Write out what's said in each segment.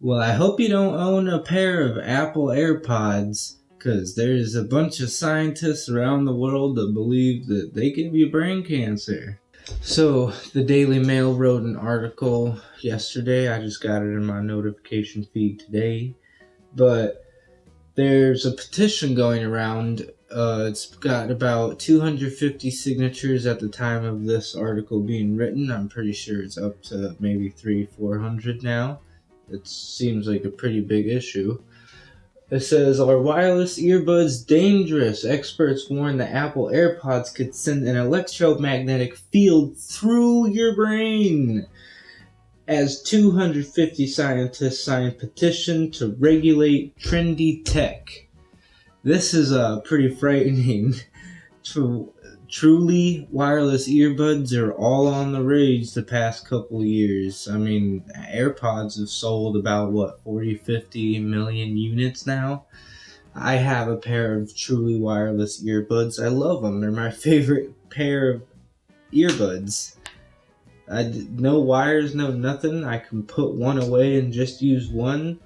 Well, I hope you don't own a pair of Apple AirPods, because there's a bunch of scientists around the world that believe that they give you brain cancer. So, the Daily Mail wrote an article yesterday. I just got it in my notification feed today. But there's a petition going around. It's got about 250 signatures at the time of this article being written. I'm pretty sure it's up to maybe 300-400 now. It seems like a pretty big issue. It says, "Are wireless earbuds dangerous? Experts warn that Apple AirPods could send an electromagnetic field through your brain." As 250 scientists sign petition to regulate trendy tech. This is pretty frightening. Truly, wireless earbuds are all on the rage the past couple years. I mean, AirPods have sold about, 40-50 million units now? I have a pair of truly wireless earbuds. I love them. They're my favorite pair of earbuds. No wires, no nothing. I can put one away and just use one.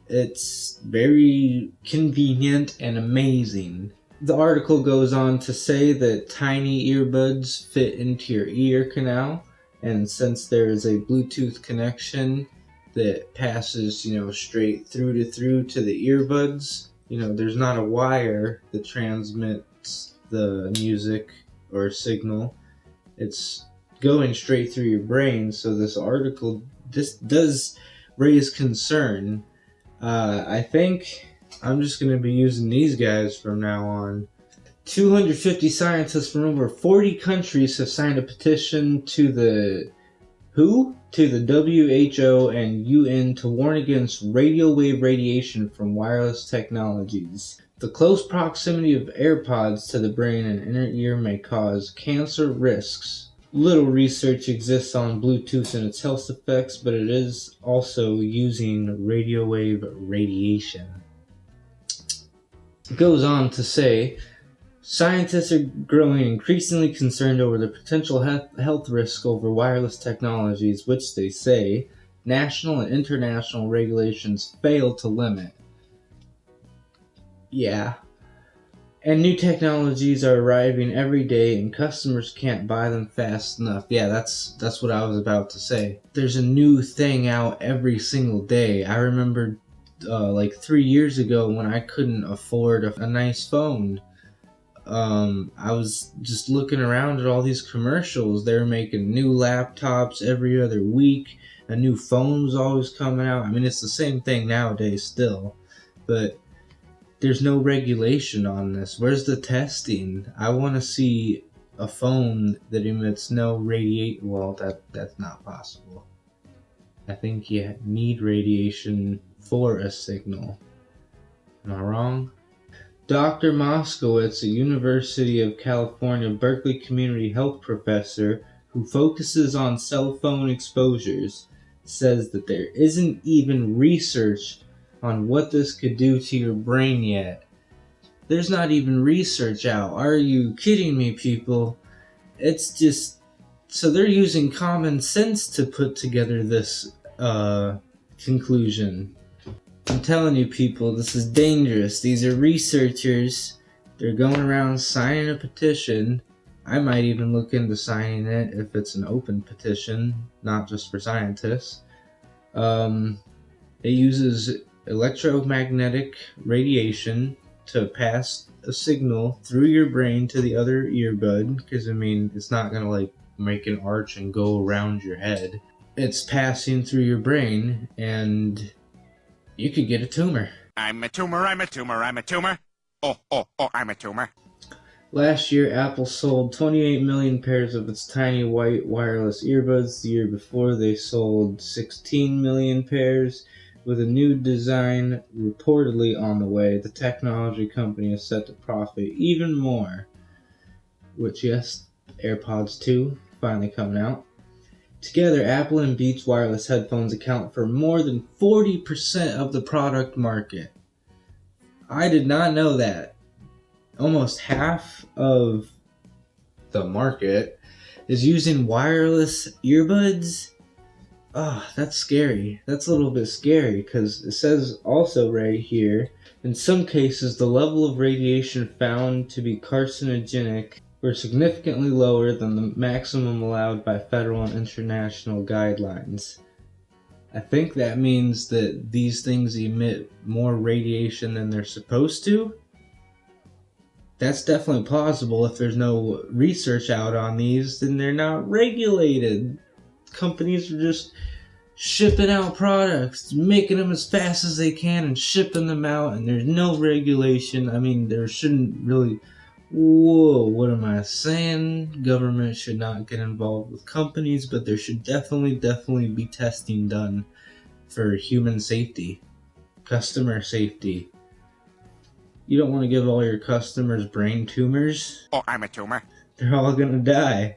It's very convenient and amazing. The article goes on to say that tiny earbuds fit into your ear canal, and since there is a Bluetooth connection that passes, straight through to the earbuds, there's not a wire that transmits the music or signal. It's going straight through your brain. So this does raise concern. I think I'm just going to be using these guys from now on. 250 scientists from over 40 countries have signed a petition to the WHO, to the WHO and UN to warn against radio wave radiation from wireless technologies. The close proximity of AirPods to the brain and inner ear may cause cancer risks. Little research exists on Bluetooth and its health effects, but it is also using radio wave radiation. It goes on to say, scientists are growing increasingly concerned over the potential health risk over wireless technologies, which they say national and international regulations fail to limit. Yeah. And new technologies are arriving every day and customers can't buy them fast enough. Yeah, that's what I was about to say. There's a new thing out every single day. I remember 3 years ago when I couldn't afford a nice phone. I was just looking around at all these commercials. They were making new laptops every other week. A new phone was always coming out. I mean, it's the same thing nowadays still. But there's no regulation on this. Where's the testing? I want to see a phone that emits no radiation. Well, that's not possible. I think you need radiation for a signal. Am I wrong? Dr. Moskowitz, a University of California, Berkeley community health professor who focuses on cell phone exposures, says that there isn't even research on what this could do to your brain yet. There's not even research out. Are you kidding me, people? It's just... So they're using common sense to put together this conclusion. I'm telling you, people, this is dangerous. These are researchers. They're going around signing a petition. I might even look into signing it if it's an open petition, not just for scientists. It uses electromagnetic radiation to pass a signal through your brain to the other earbud, because it's not gonna make an arch and go around your head. It's passing through your brain, and you could get a tumor. I'm a tumor, I'm a tumor, I'm a tumor. Oh, I'm a tumor. Last year, Apple sold 28 million pairs of its tiny white wireless earbuds. The year before, they sold 16 million pairs. With a new design reportedly on the way, the technology company is set to profit even more. Which, yes, AirPods 2 finally coming out. Together, Apple and Beats wireless headphones account for more than 40% of the product market. I did not know that. Almost half of the market is using wireless earbuds. Oh, that's scary. That's a little bit scary because it says also right here, in some cases, the level of radiation found to be carcinogenic were significantly lower than the maximum allowed by federal and international guidelines. I think that means that these things emit more radiation than they're supposed to. That's definitely plausible. If there's no research out on these, then they're not regulated. Companies are just shipping out products, making them as fast as they can and shipping them out, and there's no regulation. I mean, there shouldn't really... Whoa, what am I saying? Government should not get involved with companies, but there should definitely be testing done for human safety, customer safety. You don't want to give all your customers brain tumors. Oh, I'm a tumor. They're all gonna die,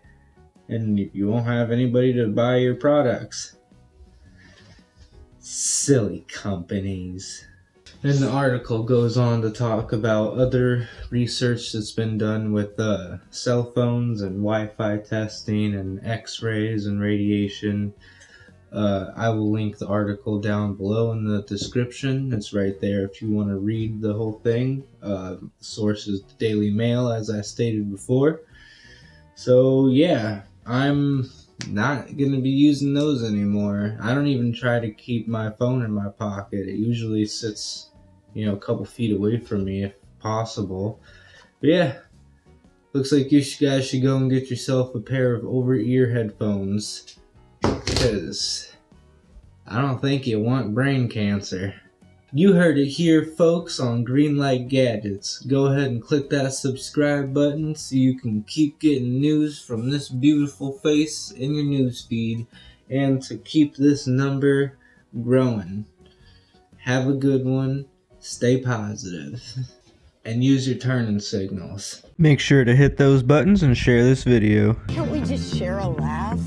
and you won't have anybody to buy your products. Silly companies. And the article goes on to talk about other research that's been done with cell phones and Wi-Fi testing and X-rays and radiation. I will link the article down below in the description. It's right there if you want to read the whole thing. The source is the Daily Mail, as I stated before. So yeah, I'm not going to be using those anymore. I don't even try to keep my phone in my pocket. It usually sits, a couple feet away from me if possible. But yeah, looks like you guys should go and get yourself a pair of over-ear headphones, because I don't think you want brain cancer. You heard it here, folks, on Greenlight Gadgets. Go ahead and click that subscribe button so you can keep getting news from this beautiful face in your newsfeed, and to keep this number growing. Have a good one, stay positive, and use your turning signals. Make sure to hit those buttons and share this video. Can't we just share a laugh?